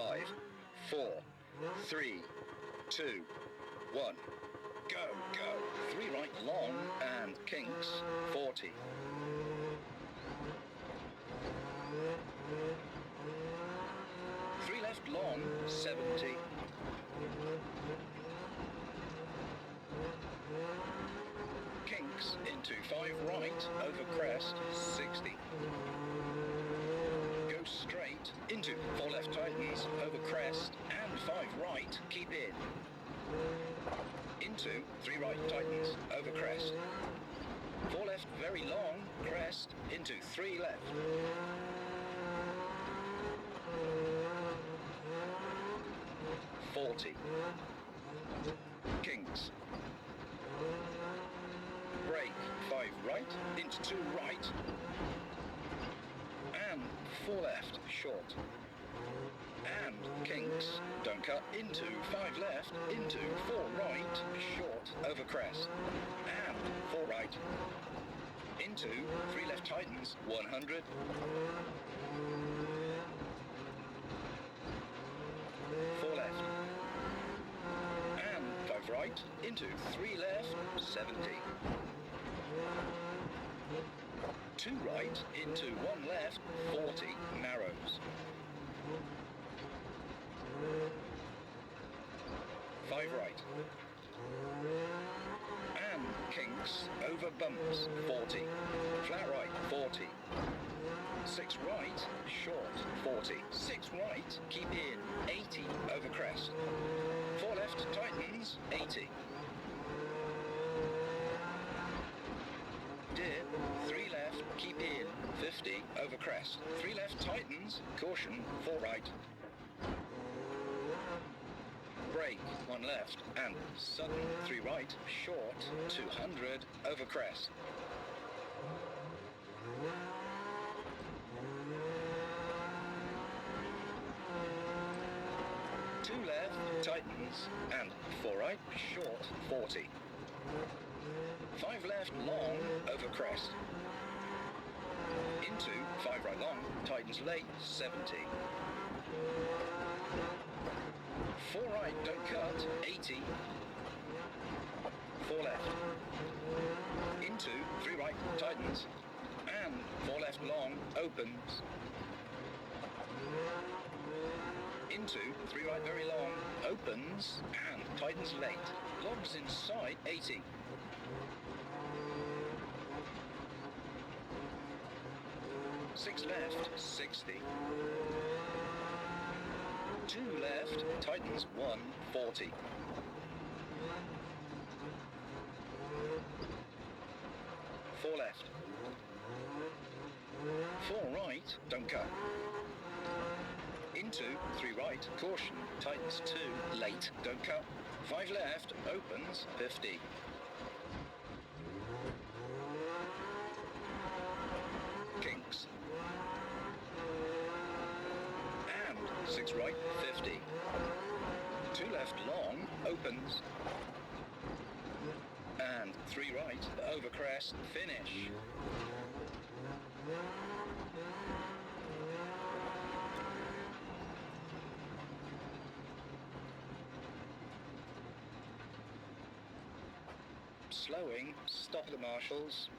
5, 4, 3, 2, 1. Go, go. 3 right long and kinks, 40. 3 left long, 70. Kinks into 5 right over crest, 60. Go straight into 4 left tightens over crest and 5 right, keep in. Into 3 right tightens over crest. 4 left very long, crest into 3 left. 40. Kinks. Brake 5 right into 2 right and 4 left short. And kinks, don't cut, into 5 left, into 4 right, short, over crest, and 4 right, into 3 left tightens, 100, 4 left, and 5 right, into 3 left, 70, 2 right, into 1 left, 40, narrows. 5 right. And kinks over bumps, 40. Flat right, 40. 6 right, short, 40. 6 right, keep in, 80 over crest. 4 left, tightens, 80. Dip, 3 left, keep in, 50 over crest. 3 left, tightens, caution, 4 right. Brake, 1 left, and sudden, 3 right, short, 200, over crest. 2 left, tightens, and 4 right, short, 40. 5 left, long, over crest. Into 5 right long, tightens late, 70. 4 right, don't cut, 80. 4 left. Into 3 right, tightens. And 4 left long, opens. Into 3 right, very long, opens. And tightens late. Logs inside, 80. 6 left, 60. 2 left, tightens 140. 4 left. 4 right, don't cut. Into 3 right, caution, tightens 2, late, don't cut. 5 left, opens 50. Kinks. 6 right, 50. 2 left long, opens. And 3 right, over crest, finish. Slowing, stop the marshals.